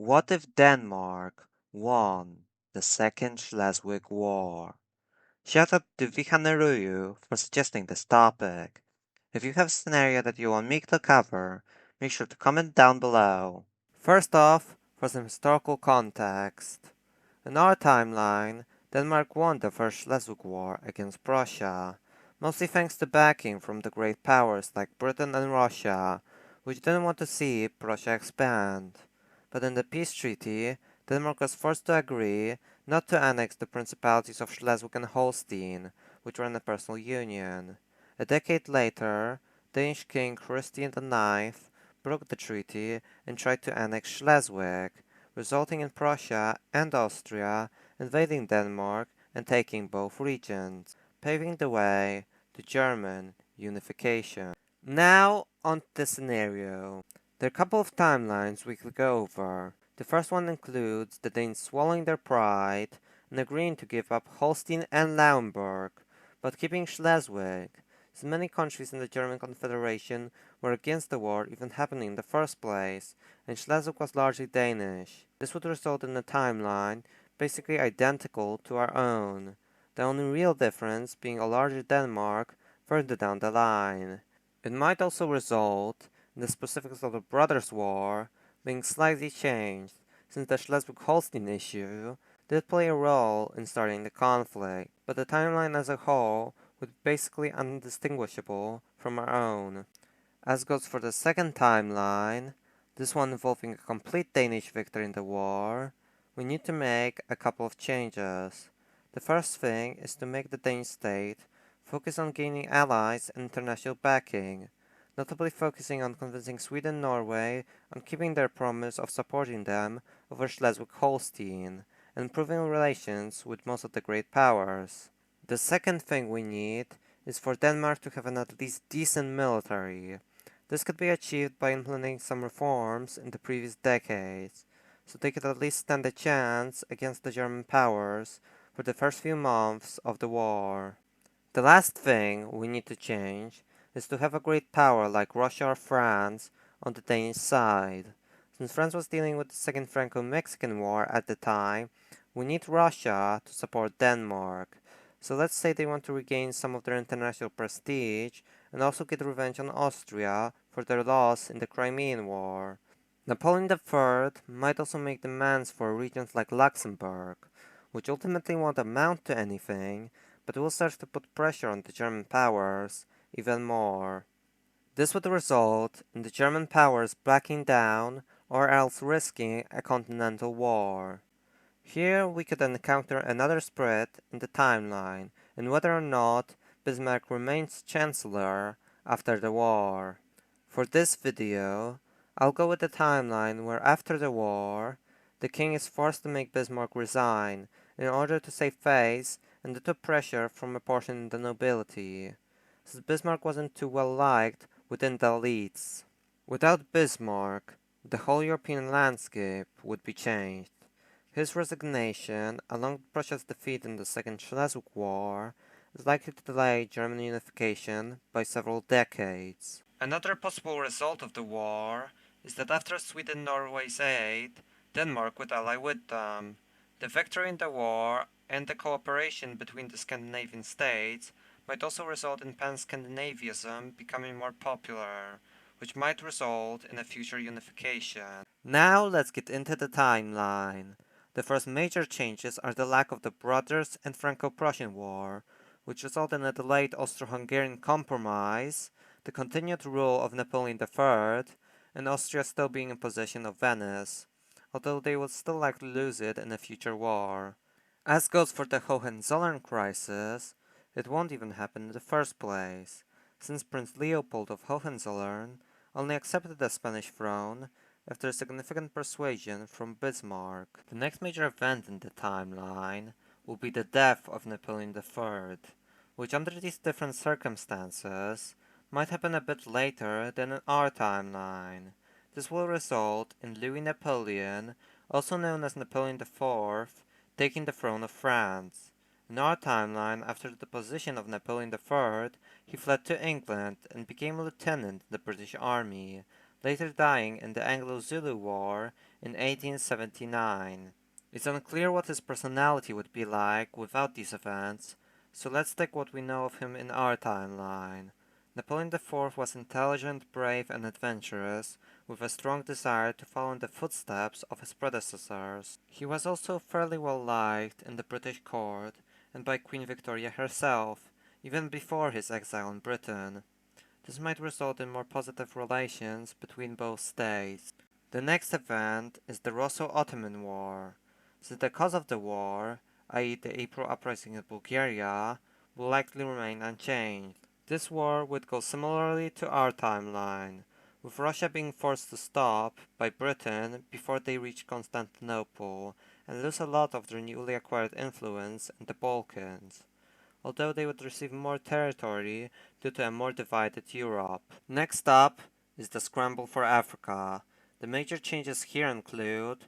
What if Denmark won the Second Schleswig War? Shout out to Vihaneruyu for suggesting this topic. If you have a scenario that you want me to cover, make sure to comment down below. First off, for some historical context. In our timeline, Denmark won the First Schleswig War against Prussia, mostly thanks to backing from the great powers like Britain and Russia, which didn't want to see Prussia expand. But in the peace treaty, Denmark was forced to agree not to annex the principalities of Schleswig and Holstein, which were in a personal union. A decade later, Danish King Christian IX broke the treaty and tried to annex Schleswig, resulting in Prussia and Austria invading Denmark and taking both regions, paving the way to German unification. Now, on to the scenario. There are a couple of timelines we could go over. The first one includes the Danes swallowing their pride and agreeing to give up Holstein and Lauenburg, but keeping Schleswig, since many countries in the German Confederation were against the war even happening in the first place, and Schleswig was largely Danish. This would result in a timeline basically identical to our own, the only real difference being a larger Denmark further down the line. It might also result in the specifics of the Brothers' War being slightly changed, since the Schleswig-Holstein issue did play a role in starting the conflict, but the timeline as a whole would be basically undistinguishable from our own. As goes for the second timeline, this one involving a complete Danish victory in the war, we need to make a couple of changes. The first thing is to make the Danish state focus on gaining allies and international backing, notably focusing on convincing Sweden and Norway on keeping their promise of supporting them over Schleswig-Holstein, and improving relations with most of the great powers. The second thing we need is for Denmark to have an at least decent military. This could be achieved by implementing some reforms in the previous decades, so they could at least stand a chance against the German powers for the first few months of the war. The last thing we need to change is to have a great power like Russia or France on the Danish side. Since France was dealing with the Second Franco-Mexican War at the time, we need Russia to support Denmark. So let's say they want to regain some of their international prestige and also get revenge on Austria for their loss in the Crimean War. Napoleon III might also make demands for regions like Luxembourg, which ultimately won't amount to anything, but will start to put pressure on the German powers even more. This would result in the German powers backing down or else risking a continental war. Here we could encounter another split in the timeline and whether or not Bismarck remains Chancellor after the war. For this video, I'll go with the timeline where after the war, the king is forced to make Bismarck resign in order to save face and due to pressure from a portion in the nobility, since Bismarck wasn't too well liked within the elites. Without Bismarck, the whole European landscape would be changed. His resignation, along with Prussia's defeat in the Second Schleswig War, is likely to delay German unification by several decades. Another possible result of the war is that after Sweden and Norway's aid, Denmark would ally with them. The victory in the war and the cooperation between the Scandinavian states might also result in pan-Scandinavism becoming more popular, which might result in a future unification. Now let's get into the timeline. The first major changes are the lack of the Brothers and Franco-Prussian War, which resulted in a delayed Austro-Hungarian compromise, the continued rule of Napoleon III, and Austria still being in possession of Venice, although they would still likely lose it in a future war. As goes for the Hohenzollern crisis, it won't even happen in the first place, since Prince Leopold of Hohenzollern only accepted the Spanish throne after significant persuasion from Bismarck. The next major event in the timeline will be the death of Napoleon III, which under these different circumstances might happen a bit later than in our timeline. This will result in Louis Napoleon, also known as Napoleon IV, taking the throne of France. In our timeline, after the deposition of Napoleon III, he fled to England and became a lieutenant in the British Army, later dying in the Anglo-Zulu War in 1879. It's unclear what his personality would be like without these events, so let's take what we know of him in our timeline. Napoleon IV was intelligent, brave, and adventurous, with a strong desire to follow in the footsteps of his predecessors. He was also fairly well liked in the British court and by Queen Victoria herself, even before his exile in Britain. This might result in more positive relations between both states. The next event is the Russo-Ottoman War. Since the cause of the war, i.e. the April uprising in Bulgaria, will likely remain unchanged. This war would go similarly to our timeline, with Russia being forced to stop by Britain before they reach Constantinople and lose a lot of their newly acquired influence in the Balkans, although they would receive more territory due to a more divided Europe. Next up is the scramble for Africa. The major changes here include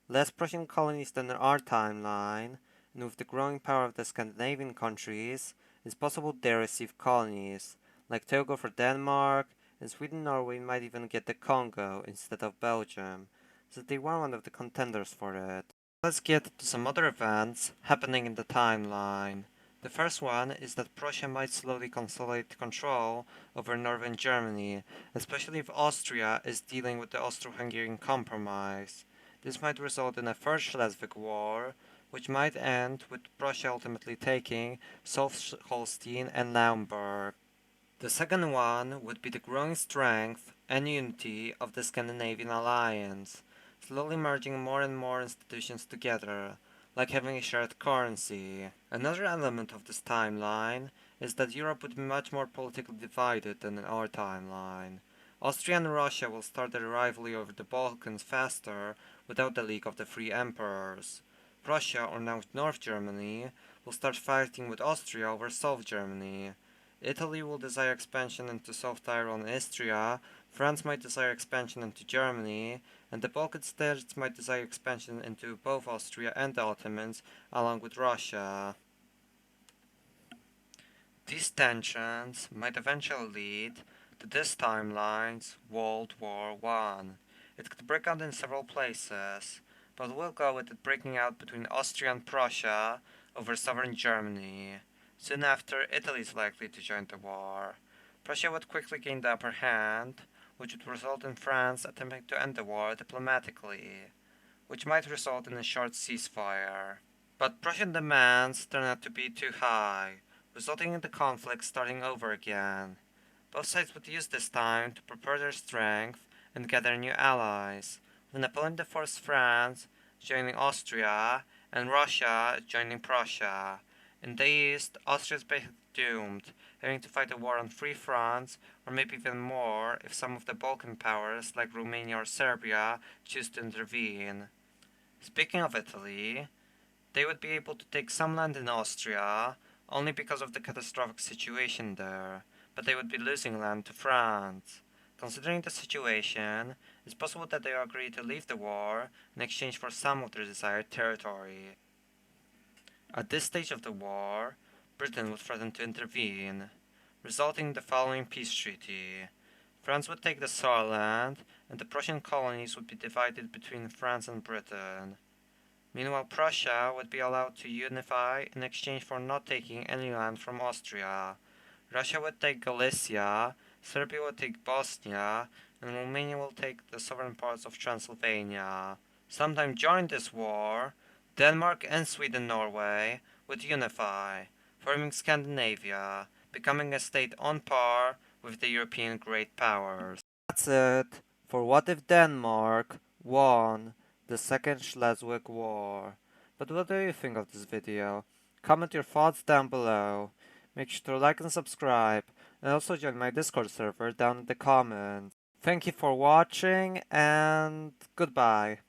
less Prussian colonies than in our timeline, and with the growing power of the Scandinavian countries, it's possible they receive colonies, like Togo for Denmark, and Sweden-Norway might even get the Congo instead of Belgium, so they were one of the contenders for it. Let's get to some other events happening in the timeline. The first one is that Prussia might slowly consolidate control over northern Germany, especially if Austria is dealing with the Austro-Hungarian Compromise. This might result in a first Schleswig War, which might end with Prussia ultimately taking South Holstein and Naumburg. The second one would be the growing strength and unity of the Scandinavian alliance, slowly merging more and more institutions together, like having a shared currency. Another element of this timeline is that Europe would be much more politically divided than in our timeline. Austria and Russia will start their rivalry over the Balkans faster without the League of the Free Emperors. Prussia, or now North Germany, will start fighting with Austria over South Germany. Italy will desire expansion into South Tyrol and Istria, France might desire expansion into Germany, and the Balkan states might desire expansion into both Austria and the Ottomans, along with Russia. These tensions might eventually lead to this timeline's World War I. It could break out in several places, but we'll go with it breaking out between Austria and Prussia over southern Germany. Soon after, Italy is likely to join the war. Prussia would quickly gain the upper hand, which would result in France attempting to end the war diplomatically, which might result in a short ceasefire. But Prussian demands turn out to be too high, resulting in the conflict starting over again. Both sides would use this time to prepare their strength and gather new allies, with Napoleon IV's France joining Austria and Russia joining Prussia. In the east, Austria is basically doomed, having to fight a war on three fronts, or maybe even more if some of the Balkan powers, like Romania or Serbia, choose to intervene. Speaking of Italy, they would be able to take some land in Austria, only because of the catastrophic situation there, but they would be losing land to France. Considering the situation, it's possible that they agree to leave the war in exchange for some of their desired territory. At this stage of the war, Britain would threaten to intervene, resulting in the following peace treaty. France would take the Saarland, and the Prussian colonies would be divided between France and Britain. Meanwhile, Prussia would be allowed to unify in exchange for not taking any land from Austria. Russia would take Galicia, Serbia would take Bosnia, and Romania will take the southern parts of Transylvania. Sometime during this war, Denmark and Sweden-Norway would unify, forming Scandinavia, becoming a state on par with the European great powers. That's it for What If Denmark won the Second Schleswig War. But what do you think of this video? Comment your thoughts down below. Make sure to like and subscribe, and also join my Discord server down in the comments. Thank you for watching, and goodbye.